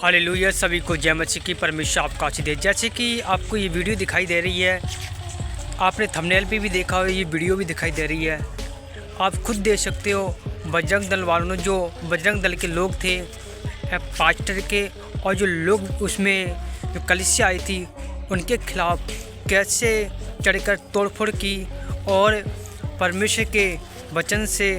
Hallelujah. सभी को जय मसीह की। परमेश्वर आपका आशीष दे। जैसे कि आपको ये वीडियो दिखाई दे रही है, आपने थंबनेल पे भी देखा हो, ये वीडियो भी दिखाई दे रही है। आप खुद देख सकते हो बजरंग दल वालों ने, जो बजरंग दल के लोग थे, पास्टर के, और जो लोग उसमें जो कलीसिया आई थी उनके खिलाफ कैसे चढ़कर तोड़फोड़ की, और परमेश्वर के वचन से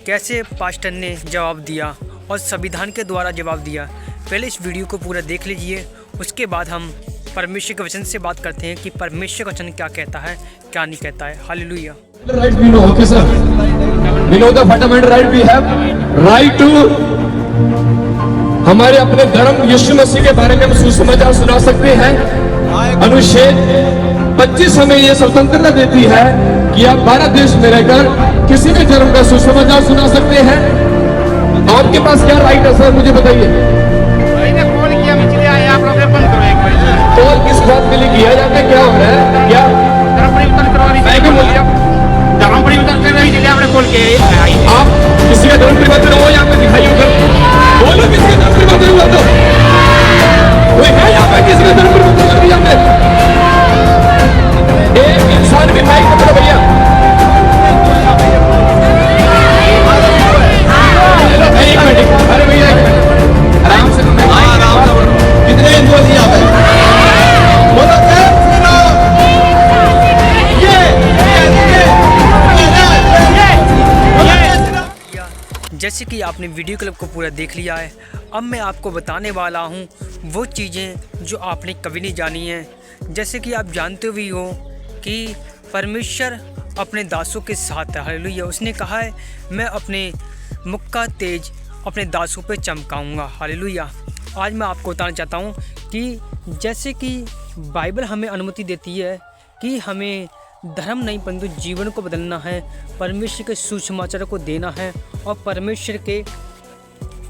कैसे पास्टर ने जवाब दिया और संविधान के द्वारा जवाब दिया। पहले इस वीडियो को पूरा देख लीजिए, उसके बाद हम परमेश्वर के वचन से बात करते हैं कि परमेश्वर का वचन क्या कहता है, क्या नहीं कहता है। Hallelujah. Right, we know, okay, sir. We know the fundamental right we have, right to हमारे अपने धर्म यीशु मसीह के बारे में हम सुसमाचार सुना सकते हैं। अनुच्छेद 25 हमें ये स्वतंत्रता देती है कि आप भारत देश में रहकर किसी भी धर्म का सुसमाचार सुना सकते हैं। आपके पास क्या राइट है सर, मुझे बताइए। कॉल किस बात के लिए किया जाता है, क्या हो रहा है, क्या धर्म परिवर्तन करवाने धर्म परिवर्तन करने के लिए आपने कॉल किया है। आप किसी का धर्म परिवर्तन हो यहाँ पे दिखाइए उधर, बोलो किसी का धर्म परिवर्तन हुआ तो कोई है यहाँ पे किसी का धर्म परिवर्तन कर दिया हमने? एक इंसान भी माइक पकड़ो भैया। एक मिनट, अरे भैया एक मिनट, आराम से कितने बोल दिया बोलो जैसे कि आपने वीडियो क्लिप को पूरा देख लिया है, अब मैं आपको बताने वाला हूँ वो चीज़ें जो आपने कभी नहीं जानी हैं। जैसे कि आप जानते भी हो कि परमेश्वर अपने दासों के साथ है। हालेलुया। उसने कहा है मैं अपने मुख का तेज अपने दासों पे चमकाऊँगा। हालेलुया। आज मैं आपको बताना चाहता हूँ कि जैसे कि बाइबल हमें अनुमति देती है कि हमें धर्म नहीं परंतु जीवन को बदलना है, परमेश्वर के सुसमाचार को देना है और परमेश्वर के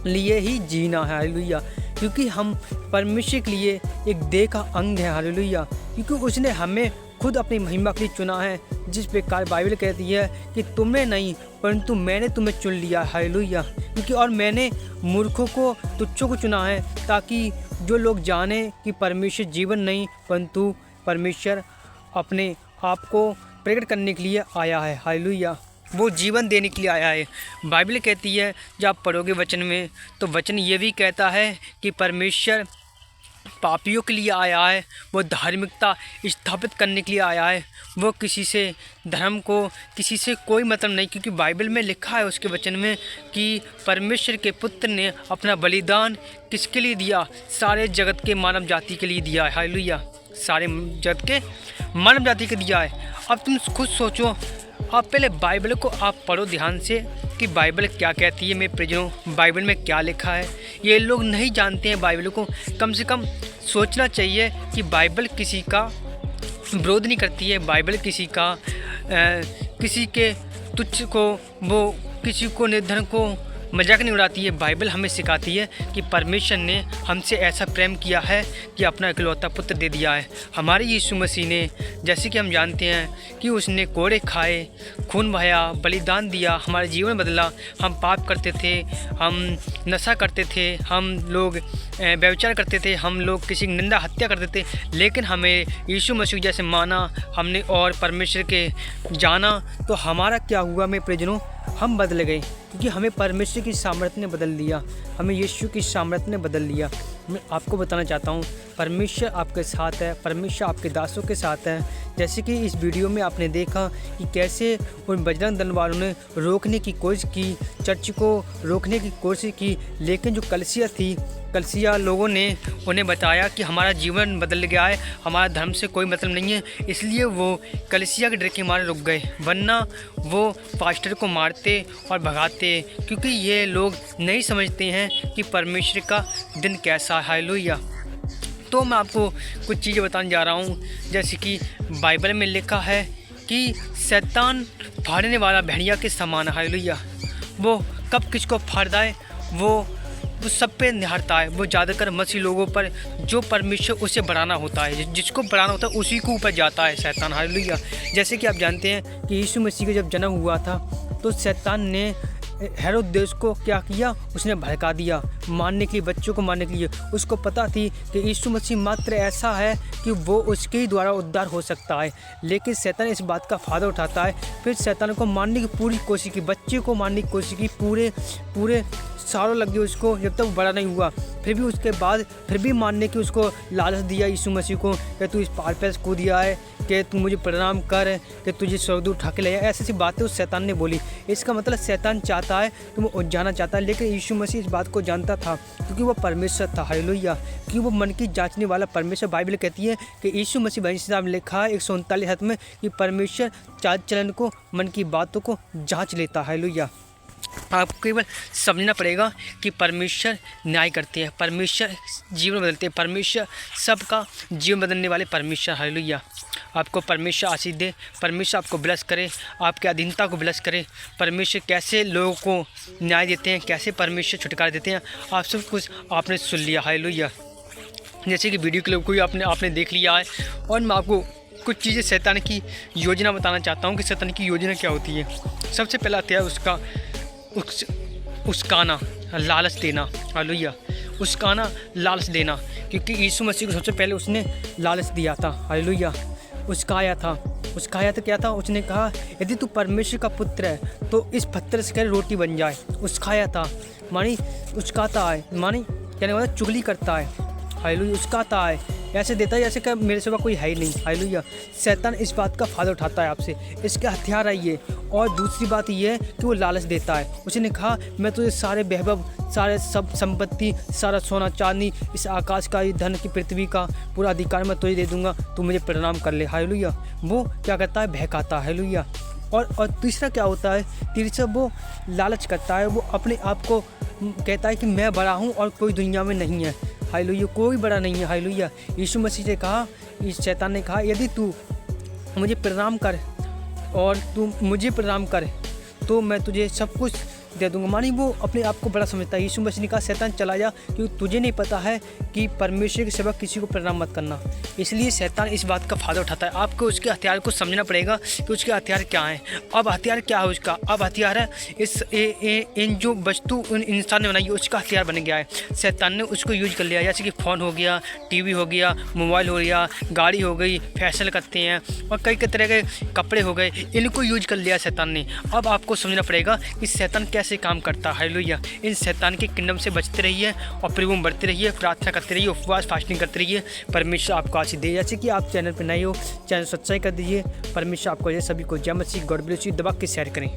लिए ही जीना है। हालेलुया। क्योंकि हम परमेश्वर के लिए एक देह का अंग है। हालेलुया। क्योंकि उसने हमें खुद अपनी महिमा के लिए चुना है, जिस प्रकार बाइबल कहती है कि तुमने नहीं परंतु मैंने तुम्हें चुन लिया। हालेलुया। क्योंकि और मैंने मूर्खों को, तुच्छों को चुना है, ताकि जो लोग जाने कि परमेश्वर जीवन नहीं परंतु परमेश्वर अपने आपको प्रकट करने के लिए आया है। हालेलुया। वो जीवन देने के लिए आया है। बाइबल कहती है, जब आप पढ़ोगे वचन में, तो वचन ये भी कहता है कि परमेश्वर पापियों के लिए आया है, वो धार्मिकता स्थापित करने के लिए आया है। वो किसी से धर्म को, किसी से कोई मतलब नहीं, क्योंकि बाइबल में लिखा है उसके वचन में कि परमेश्वर के पुत्र ने अपना बलिदान किसके लिए दिया? सारे जगत के मानव जाति के लिए दिया है। हालेलुया। सारे जगत के मानव जाति के दिया है। अब तुम खुद सोचो, आप पहले बाइबल को आप पढ़ो ध्यान से कि बाइबल क्या कहती है। मेरे प्रियजनों, बाइबल में क्या लिखा है ये लोग नहीं जानते हैं। बाइबल को कम से कम सोचना चाहिए कि बाइबल किसी का विरोध नहीं करती है। बाइबल किसी का किसी के तुच्छ को, वो किसी को निर्धन को मजाक नहीं उड़ाती है। बाइबल हमें सिखाती है कि परमेश्वर ने हमसे ऐसा प्रेम किया है कि अपना इकलौता पुत्र दे दिया है। हमारे यीशु मसीह ने, जैसे कि हम जानते हैं कि उसने कोड़े खाए, खून बहाया, बलिदान दिया, हमारा जीवन बदला। हम पाप करते थे, हम नशा करते थे, हम लोग व्यभिचार करते थे, हम लोग किसी की निंदा हत्या करते थे, लेकिन हमें यीशु मसीह जैसे माना हमने और परमेश्वर के जाना, तो हमारा क्या हुआ मेरे प्रियजनों? हम बदल गए, क्योंकि हमें परमेश्वर की सामर्थ्य ने बदल दिया, हमें यीशु की सामर्थ्य ने बदल दिया। मैं आपको बताना चाहता हूँ परमेश्वर आपके साथ है, परमेश्वर आपके दासों के साथ है। जैसे कि इस वीडियो में आपने देखा कि कैसे उन बजरंग दल वालों ने रोकने की कोशिश की, चर्च को रोकने की कोशिश की, लेकिन जो कलीसिया थी, कलीसिया लोगों ने उन्हें बताया कि हमारा जीवन बदल गया है, हमारा धर्म से कोई मतलब नहीं है, इसलिए वो कलीसिया के डर के मारे रुक गए, वरना वो पास्टर को मारते और भगाते, क्योंकि ये लोग नहीं समझते हैं कि परमेश्वर का दिन कैसा है। हालेलुया। तो मैं आपको कुछ चीज़ें बताने जा रहा हूँ, जैसे कि बाइबल में लिखा है कि शैतान फाड़ने वाला भेड़िया के समान है। हालेलुया। वो कब किसको फाड़ता है, वो सब पे निहारता है। वो ज़्यादातर मसीह लोगों पर, जो परमेश्वर उसे बढ़ाना होता है, जिसको बढ़ाना होता है उसी के ऊपर जाता है शैतान। हालेलुया। जैसे कि आप जानते हैं कि यीशु मसीह का जब जन्म हुआ था तो शैतान ने हेरोदेस को क्या किया, उसने भड़का दिया मारने के लिए, बच्चों को मारने के लिए। उसको पता थी कि यीशु मसीह मात्र ऐसा है कि वो उसके ही द्वारा उद्धार हो सकता है, लेकिन शैतान इस बात का फ़ायदा उठाता है। फिर शैतान को मारने की पूरी कोशिश की, बच्चे को मारने की कोशिश की, पूरे सालों लग गए उसको जब तक वो बड़ा नहीं हुआ। फिर भी उसके बाद फिर भी मारने की उसको लालच दिया यीशु मसीह को कि तू इस पहाड़ पर कूद दिया है, कि तू मुझे प्रणाम कर, कि तुझे स्वर्गदूत उठा के ले जाए। ऐसी ऐसी बातें उस शैतान ने बोली। इसका मतलब शैतान चाहता है, तुम जाना चाहता है, लेकिन यीशु मसीह इस बात को जानता था क्योंकि वो परमेश्वर था। हालेलुया। क्योंकि वो मन की जांचने वाला परमेश्वर। बाइबल कहती है कि यीशु मसीह भाई साहब लिखा है 139 हद में कि परमेश्वर चाल चलन को, मन की बातों को जाँच लेता है। हालेलुया। आपको केवल समझना पड़ेगा कि परमेश्वर न्याय करते हैं, परमेश्वर जीवन बदलते हैं, परमेश्वर सबका जीवन बदलने वाले परमेश्वर। हालेलुया। आपको परमेश्वर आशीष दे, परमेश्वर आपको ब्लेस करे, आपकी अधीनता को ब्लेस करे। परमेश्वर कैसे लोगों को न्याय देते हैं, कैसे परमेश्वर छुटकारा देते हैं, आप सब कुछ आपने सुन लिया। हालेलुया। जैसे कि वीडियो क्लिप को आपने देख लिया है, और मैं आपको कुछ चीज़ें शैतान की योजना बताना चाहता हूँ कि शैतान की योजना क्या होती है। सबसे पहला आता है उसकाना, लालच देना। हालेलुया। उसकाना, लालच देना, क्योंकि यीशु मसीह को सबसे पहले उसने लालच दिया था। हालेलुया। उसकाया था क्या था, उसने कहा यदि तू परमेश्वर का पुत्र है तो इस पत्थर से कर रोटी बन जाए। उसकाया था मानी उसकाता है, मानी कहने वाला चुगली करता है। हालेलुया। उसकाता है, ऐसे देता है जैसे कि मेरे सिवा कोई है ही नहीं। हालेलुया। शैतान इस बात का फ़ायदा उठाता है आपसे, इसके हथियार है ये। और दूसरी बात ये है कि वो लालच देता है। उसने कहा मैं तुझे सारे वैभव, सारे सब संपत्ति, सारा सोना चांदी, इस आकाश का, धन की, पृथ्वी का पूरा अधिकार मैं तुझे दे दूंगा, तू मुझे प्रणाम कर ले। हालेलुया। वो क्या करता है, बहकाता है। हालेलुया। और तीसरा क्या होता है, तीसरा वो लालच करता है, वो अपने आप को कहता है कि मैं बड़ा हूँ और कोई दुनिया में नहीं है। हालेलुया। कोई बड़ा नहीं है। हालेलुया। यीशु मसीह ने कहा, इस शैतान ने कहा यदि तू मुझे प्रणाम कर और तू मुझे प्रणाम कर तो मैं तुझे सब कुछ दे दूंगा। मानी वो अपने आप को बड़ा समझता है। यीशु मसीह ने कहा शैतान चला जा, क्योंकि तुझे नहीं पता है कि परमेश्वर के सिवा किसी को प्रणाम मत करना। इसलिए शैतान इस बात का फ़ायदा उठाता है। आपको उसके हथियार को समझना पड़ेगा कि उसके हथियार क्या हैं। अब हथियार क्या है उसका, अब हथियार है इन जो वस्तु उन इंसान ने बनाई है उसका हथियार बन गया है। शैतान ने उसको यूज कर लिया, जैसे कि फ़ोन हो गया, टीवी हो गया, मोबाइल हो गया, गाड़ी हो गई, फैशन करते हैं, और कई तरह के कपड़े हो गए, इनको यूज कर लिया शैतान ने। अब आपको समझना पड़ेगा कि शैतान कैसे काम करता है। हालेलुया। इन शैतान के किंगडम से बचते रहिए और प्रभु में बढ़ते रहिए, प्रार्थना करते रहिए, उपवास फास्टिंग करते रहिए। परमेश्वर आपको आशीष दे। जैसे कि आप चैनल पर नए हो, चैनल सब्सक्राइब कर दीजिए। परमेश्वर आपको सभी को जय मसीह, गॉड ब्लेस यू। दबा के शेयर करें।